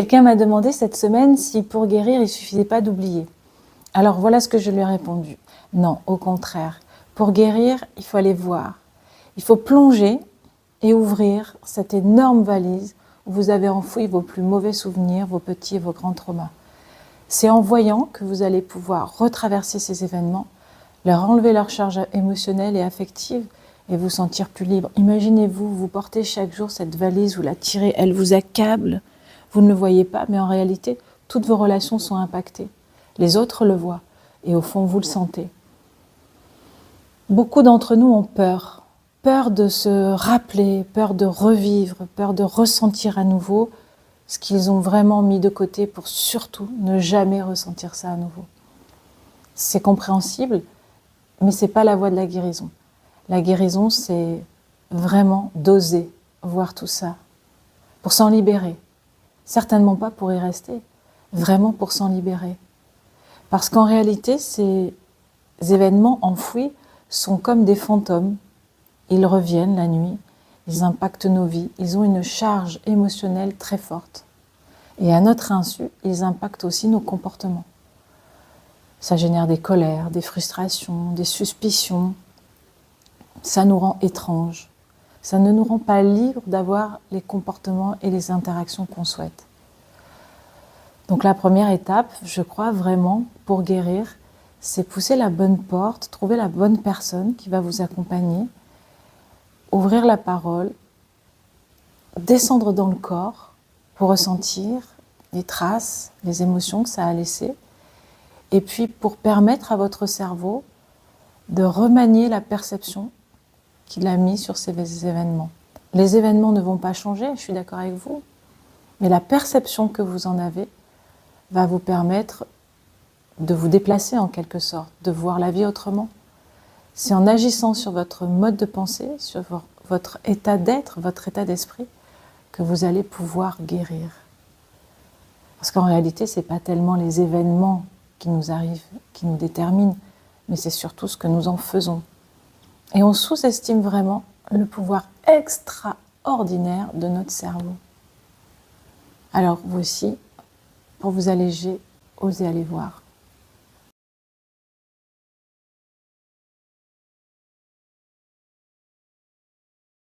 Quelqu'un m'a demandé cette semaine si pour guérir, il ne suffisait pas d'oublier. Alors voilà ce que je lui ai répondu. Non, au contraire. Pour guérir, il faut aller voir. Il faut plonger et ouvrir cette énorme valise où vous avez enfoui vos plus mauvais souvenirs, vos petits et vos grands traumas. C'est en voyant que vous allez pouvoir retraverser ces événements, leur enlever leur charge émotionnelle et affective et vous sentir plus libre. Imaginez-vous, vous portez chaque jour cette valise, vous la tirez, elle vous accable. Vous ne le voyez pas, mais en réalité, toutes vos relations sont impactées. Les autres le voient et au fond, vous le sentez. Beaucoup d'entre nous ont peur. Peur de se rappeler, peur de revivre, peur de ressentir à nouveau ce qu'ils ont vraiment mis de côté pour surtout ne jamais ressentir ça à nouveau. C'est compréhensible, mais ce n'est pas la voie de la guérison. La guérison, c'est vraiment d'oser voir tout ça, pour s'en libérer. Certainement pas pour y rester, vraiment pour s'en libérer. Parce qu'en réalité, ces événements enfouis sont comme des fantômes. Ils reviennent la nuit, ils impactent nos vies, ils ont une charge émotionnelle très forte. Et à notre insu, ils impactent aussi nos comportements. Ça génère des colères, des frustrations, des suspicions. Ça nous rend étranges. Ça ne nous rend pas libres d'avoir les comportements et les interactions qu'on souhaite. Donc la première étape, je crois vraiment, pour guérir, c'est pousser la bonne porte, trouver la bonne personne qui va vous accompagner, ouvrir la parole, descendre dans le corps pour ressentir les traces, les émotions que ça a laissées, et puis pour permettre à votre cerveau de remanier la perception qu'il a mis sur ces événements. Les événements ne vont pas changer, je suis d'accord avec vous, mais la perception que vous en avez va vous permettre de vous déplacer en quelque sorte, de voir la vie autrement. C'est en agissant sur votre mode de pensée, sur votre état d'être, votre état d'esprit, que vous allez pouvoir guérir. Parce qu'en réalité, ce n'est pas tellement les événements qui nous arrivent, qui nous déterminent, mais c'est surtout ce que nous en faisons. Et on sous-estime vraiment le pouvoir extraordinaire de notre cerveau. Alors vous aussi, pour vous alléger, osez aller voir.